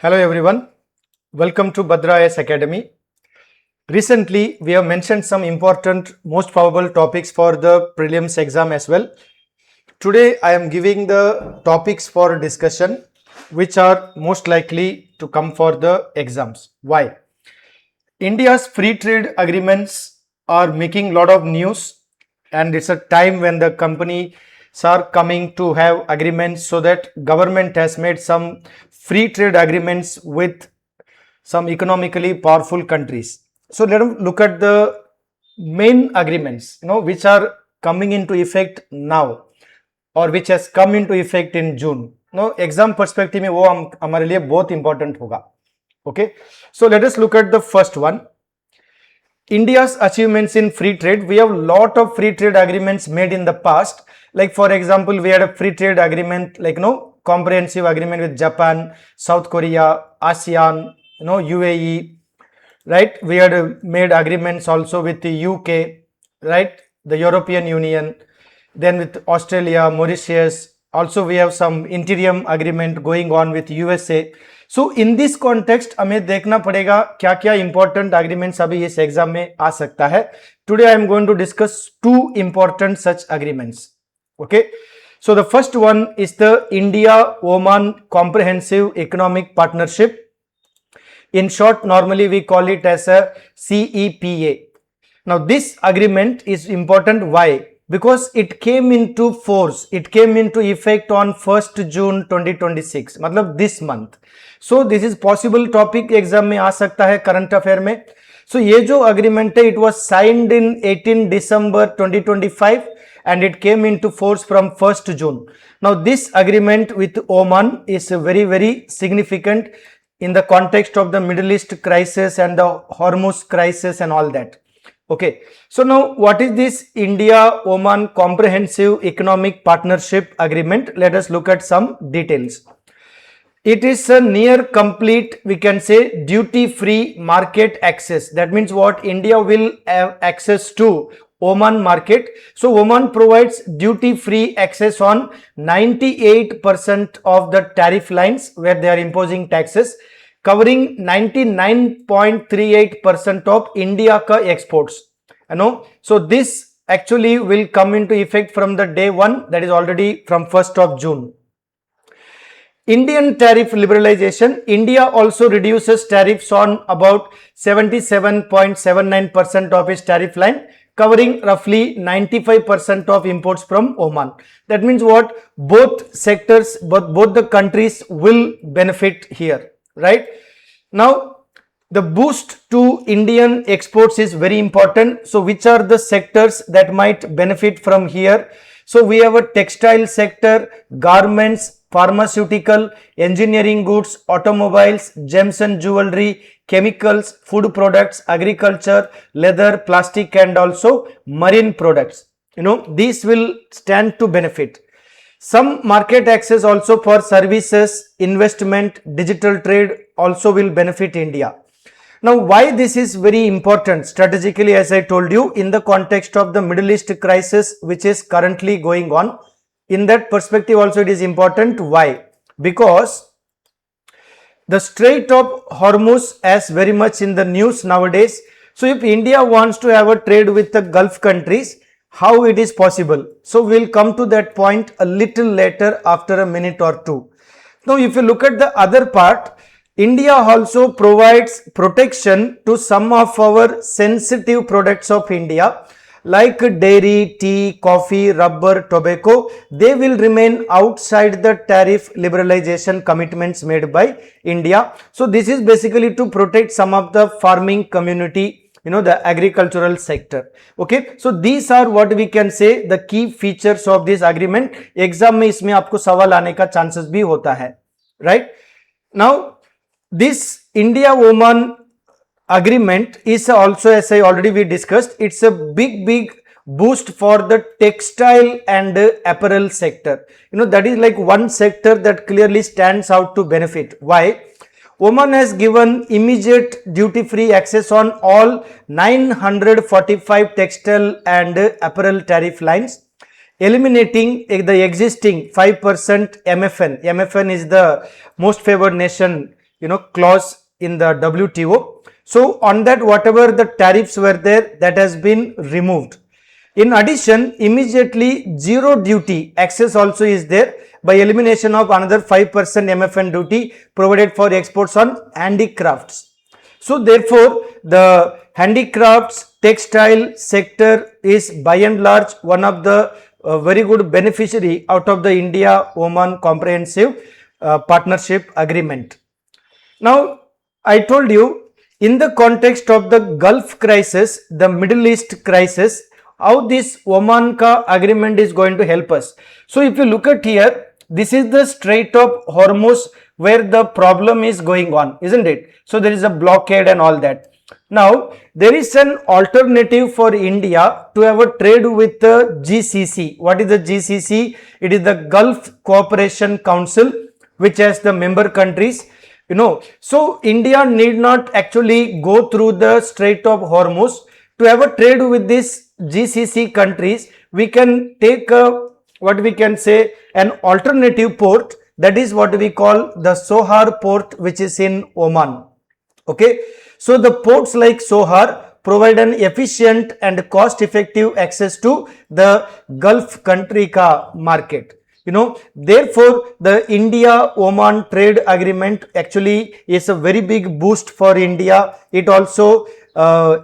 Hello everyone, welcome to BhadraIASAcademy. Recently, we have mentioned some important, most probable topics for the prelims exam as well. Today, I am giving the topics for discussion which are most likely to come for the exams. Why? India's free trade agreements are making a lot of news, and it's a time when the companies are coming to have agreements, so that government has made some free trade agreements with some economically powerful countries. So let us look at the main agreements, which are coming into effect now or which has come into effect in June. Exam perspective में वो हमारे लिए बहुत important होगा. Okay, so let us look at the first one. India's achievements in free trade. We have a lot of free trade agreements made in the past. Like for example, we had a free trade agreement, comprehensive agreement with Japan, South Korea, ASEAN, UAE, right? We had made agreements also with the UK, right? The European Union, then with Australia, Mauritius. Also, we have some interim agreement going on with USA. So in this context, हमें देखना पड़ेगा क्या क्या important agreements अभी इस exam में आ सकता है. Today I am going to discuss two important such agreements. Okay. So the first one is the India-Oman Comprehensive Economic Partnership. In short, normally we call it as a CEPA. Now this agreement is important. Why? Because it came into force, it came into effect on 1st June 2026, मतलब this month. So this is possible topic exam में आ सकता है current affair में. So ये जो agreement है, it was signed in 18 December 2025 and it came into force from 1st June. Now this agreement with Oman is very, very significant in the context of the Middle East crisis and the Hormuz crisis and all that. Okay, so now what is this India-Oman Comprehensive Economic Partnership Agreement? Let us look at some details. It is a near complete, we can say, duty-free market access. That means what? India will have access to Oman market. So Oman provides duty-free access on 98% of the tariff lines where they are imposing taxes, covering 99.38% of India ka exports. So this actually will come into effect from the day one, that is already from 1st of June. Indian tariff liberalization. India also reduces tariffs on about 77.79% of its tariff line, covering roughly 95% of imports from Oman. That means what? Both sectors, both the countries will benefit here, right? Now, the boost to Indian exports is very important. So, which are the sectors that might benefit from here? So, we have a textile sector, garments, pharmaceutical, engineering goods, automobiles, gems and jewelry, chemicals, food products, agriculture, leather, plastic and also marine products. These will stand to benefit. Some market access also for services, investment, digital trade also will benefit India. Now, why this is very important strategically, as I told you, in the context of the Middle East crisis which is currently going on. In that perspective also it is important. Why? Because the Strait of Hormuz is very much in the news nowadays. So if India wants to have a trade with the Gulf countries, how it is possible? So we will come to that point a little later after a minute or two. Now if you look at the other part, India also provides protection to some of our sensitive products of India, like dairy, tea, coffee, rubber, tobacco. They will remain outside the tariff liberalization commitments made by India. So this is basically to protect some of the farming community, the agricultural sector. Okay, so these are what we can say the key features of this agreement. Exam में इसमें आपको सवाल आने का chances भी होता है, right? Now this India-Oman agreement is also, as I already we discussed, it's a big boost for the textile and apparel sector. That is like one sector that clearly stands out to benefit. Why? Oman has given immediate duty-free access on all 945 textile and apparel tariff lines, eliminating the existing 5% MFN. MFN is the most favored nation clause in the WTO. So on that, whatever the tariffs were there, that has been removed. In addition, immediately zero duty access also is there by elimination of another 5% MFN duty provided for exports on handicrafts. So therefore, the handicrafts textile sector is by and large one of the very good beneficiary out of the India-Oman Comprehensive Partnership Agreement. Now, I told you in the context of the Gulf crisis, the Middle East crisis, how this Oman-Ka agreement is going to help us. So, if you look at here, this is the Strait of Hormuz where the problem is going on, isn't it? So, there is a blockade and all that. Now, there is an alternative for India to have a trade with the GCC. What is the GCC? It is the Gulf Cooperation Council, which has the member countries. So India need not actually go through the Strait of Hormuz to have a trade with these GCC countries. We can take what we can say an alternative port, that is what we call the Sohar port, which is in Oman. Okay, so the ports like Sohar provide an efficient and cost effective access to the Gulf country ka market. Therefore, the India-Oman trade agreement actually is a very big boost for India. It also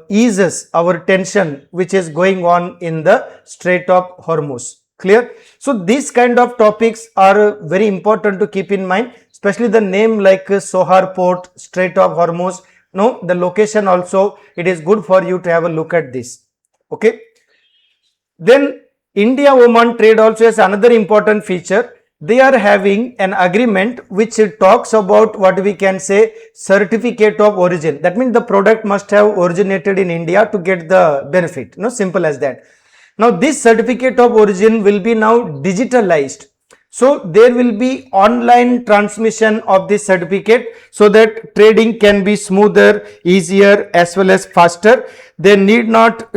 eases our tension which is going on in the Strait of Hormuz. Clear? So, these kind of topics are very important to keep in mind, especially the name like Sohar Port, Strait of Hormuz. The location also, it is good for you to have a look at this. Okay. Then, India-Oman trade also has another important feature. They are having an agreement which talks about what we can say certificate of origin. That means the product must have originated in India to get the benefit. Simple as that. Now, this certificate of origin will be now digitalized. So, there will be online transmission of this certificate so that trading can be smoother, easier as well as faster. They need not,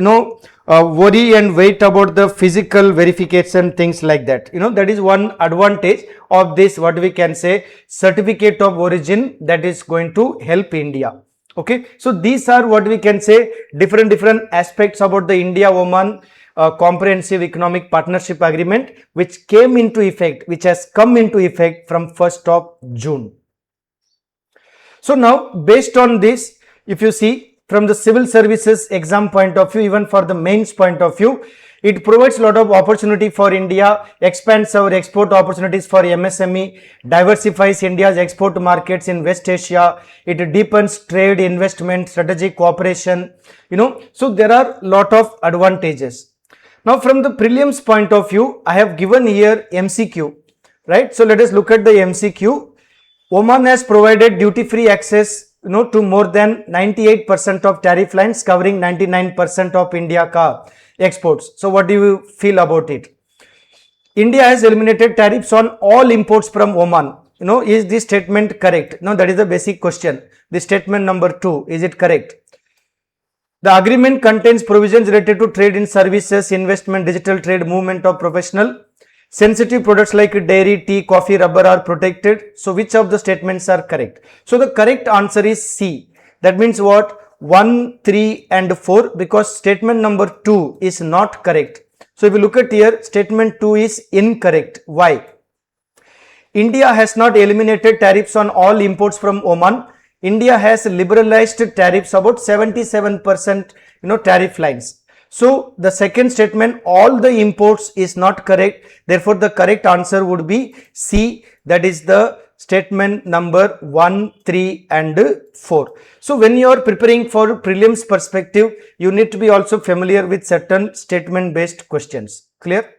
worry and wait about the physical verification, things like that. That is one advantage of this, what we can say, certificate of origin that is going to help India. Okay. So, these are what we can say different aspects about the India-Oman Comprehensive Economic Partnership Agreement which came into effect, which has come into effect from 1st of June. So, now based on this, if you see, from the civil services exam point of view, even for the mains point of view, it provides a lot of opportunity for India, expands our export opportunities for MSME, diversifies India's export markets in West Asia, it deepens trade, investment, strategic cooperation, so there are a lot of advantages. Now, from the prelims point of view, I have given here MCQ, right? So, let us look at the MCQ. Oman has provided duty-free access to more than 98% of tariff lines covering 99% of India ka exports. So, what do you feel about it? India has eliminated tariffs on all imports from Oman. Is this statement correct? No, that is the basic question. The statement number 2, is it correct? The agreement contains provisions related to trade in services, investment, digital trade, movement of professional. Sensitive products like dairy, tea, coffee, rubber are protected. So, which of the statements are correct? So, the correct answer is C. That means what? 1, 3 and 4, because statement number 2 is not correct. So, if you look at here, statement 2 is incorrect. Why? India has not eliminated tariffs on all imports from Oman. India has liberalized tariffs about 77% tariff lines. So, the second statement, all the imports, is not correct. Therefore, the correct answer would be C, that is the statement number 1, 3 and 4. So, when you are preparing for prelims perspective, you need to be also familiar with certain statement based questions. Clear?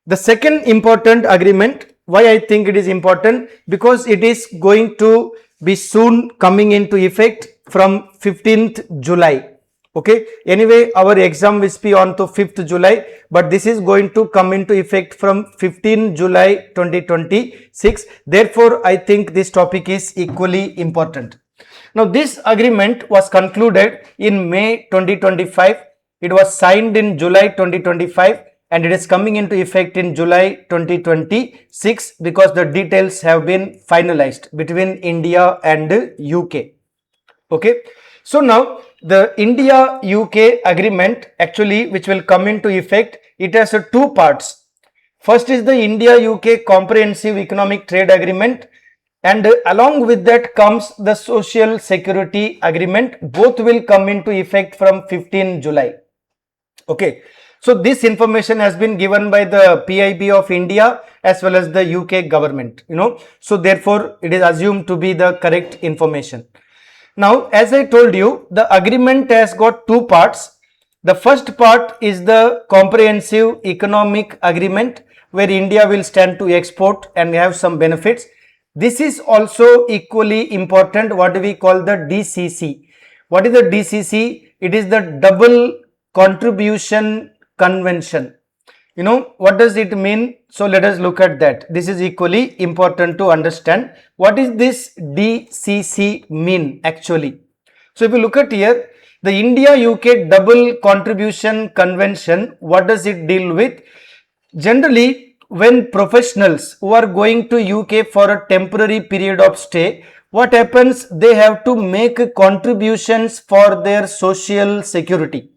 The second important agreement, why I think it is important? Because it is going to be soon coming into effect from 15th July. Okay. Anyway, our exam will be on to 5th July, but this is going to come into effect from 15 July 2026. Therefore, I think this topic is equally important. Now, this agreement was concluded in May 2025. It was signed in July 2025 and it is coming into effect in July 2026 because the details have been finalized between India and UK. Okay, so now the India UK agreement actually, which will come into effect, it has two parts. First is the India UK Comprehensive Economic Trade Agreement, and along with that comes the Social Security Agreement. Both will come into effect from 15 July. Okay, so this information has been given by the PIB of India as well as the UK government, so therefore it is assumed to be the correct information. Now, as I told you, the agreement has got two parts. The first part is the Comprehensive Economic Agreement, where India will stand to export and have some benefits. This is also equally important, what we call the DCC. What is the DCC? It is the Double Contribution Convention. What does it mean? So let us look at that. This is equally important to understand. What is this DCC mean actually? So if you look at here, the India UK Double Contribution Convention, what does it deal with? Generally, when professionals who are going to UK for a temporary period of stay, what happens? They have to make contributions for their social security.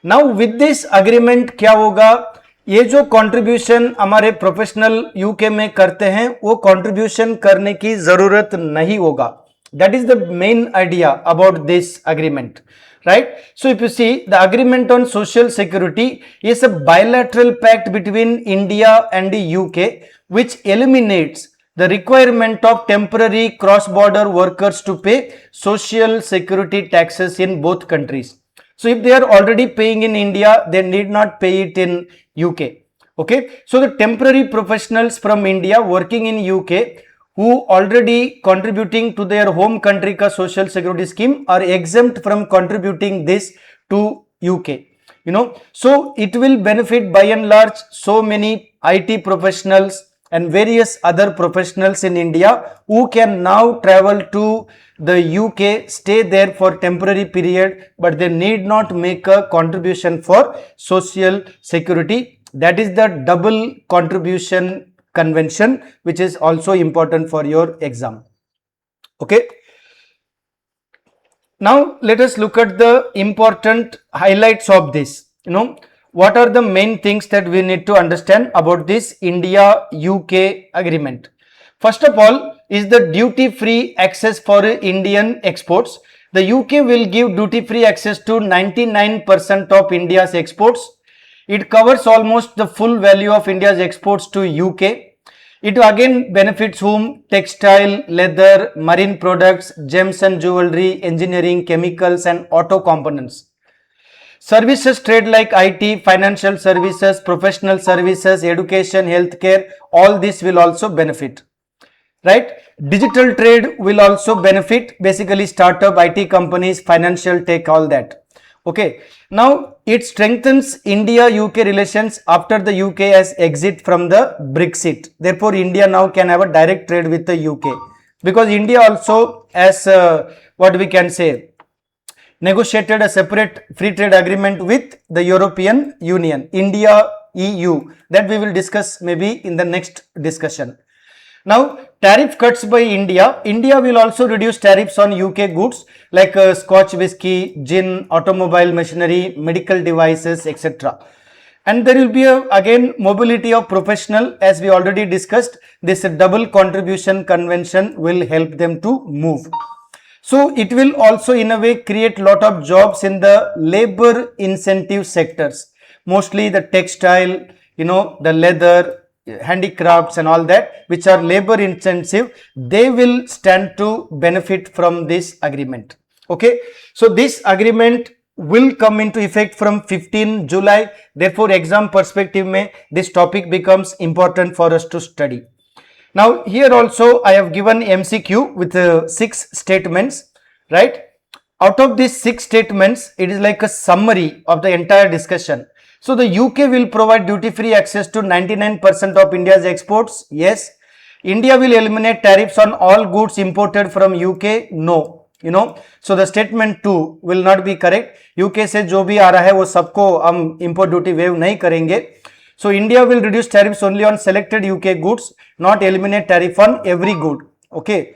Now with this agreement क्या होगा? ये जो contribution हमारे professional UK में करते हैं वो contribution करने की जरूरत नहीं होगा. That is the main idea about this agreement, right? So if you see, the agreement on social security is a bilateral pact between India and the UK, which eliminates the requirement of temporary cross-border workers to pay social security taxes in both countries. So if they are already paying in India, they need not pay it in UK. Okay, so the temporary professionals from India working in UK who already contributing to their home country ka social security scheme are exempt from contributing this to UK. So it will benefit by and large so many IT professionals and various other professionals in India who can now travel to the UK, stay there for temporary period, but they need not make a contribution for social security. That is the Double Contribution Convention, which is also important for your exam. Okay. Now let us look at the important highlights of this. What are the main things that we need to understand about this India-UK agreement? First of all is the duty-free access for Indian exports. The UK will give duty-free access to 99% of India's exports. It covers almost the full value of India's exports to UK. It again benefits whom? Textile, leather, marine products, gems and jewelry, engineering, chemicals and auto components. Services trade like IT, financial services, professional services, education, healthcare, all this will also benefit, right? Digital trade will also benefit, basically startup, IT companies, financial tech, all that. Okay, now it strengthens India-UK relations after the UK has exit from the Brexit. Therefore, India now can have a direct trade with the UK because India also has what we can say, negotiated a separate free trade agreement with the European Union, India, EU, that we will discuss maybe in the next discussion. Now, tariff cuts by India. India will also reduce tariffs on UK goods like Scotch whisky, gin, automobile machinery, medical devices, etc. And there will be again mobility of professional, as we already discussed. This double contribution convention will help them to move. So it will also in a way create lot of jobs in the labor incentive sectors, mostly the textile, the leather, handicrafts and all that, which are labor intensive. They will stand to benefit from this agreement. Okay, so this agreement will come into effect from 15 July. Therefore, exam perspective mein this topic becomes important for us to study. Now here also I have given MCQ with 6 statements, right? Out of these 6 statements, it is like a summary of the entire discussion. So the UK will provide duty-free access to 99% of India's exports. Yes. India will eliminate tariffs on all goods imported from UK. No. you know. So the statement 2 will not be correct. UK से जो भी आ रहा है वो सबको हम import duty waive नहीं करेंगे. So India will reduce tariffs only on selected UK goods, not eliminate tariff on every good. Okay.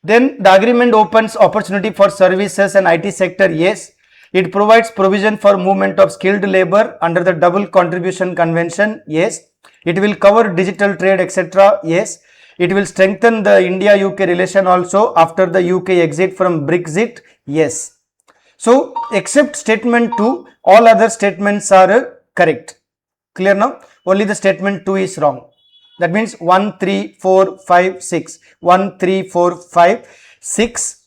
Then the agreement opens opportunity for services and IT sector. Yes. It provides provision for movement of skilled labor under the double contribution convention. Yes. It will cover digital trade, etc. Yes. It will strengthen the India-UK relation also after the UK exit from Brexit. Yes. So except statement 2, all other statements are correct. Clear now? Only the statement 2 is wrong. That means 1, 3, 4, 5, 6. 1, 3, 4, 5, 6.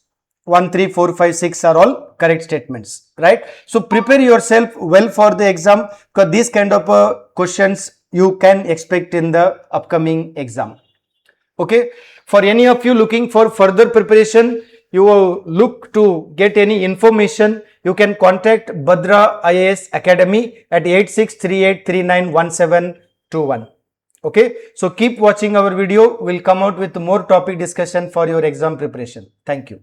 1, 3, 4, 5, 6 are all correct statements, right? So prepare yourself well for the exam, because these kind of questions you can expect in the upcoming exam. Okay, for any of you looking for further preparation, you will look to get any information, you can contact Bhadra IAS Academy at 8638391721. Okay, so keep watching our video. We'll come out with more topic discussion for your exam preparation. Thank you.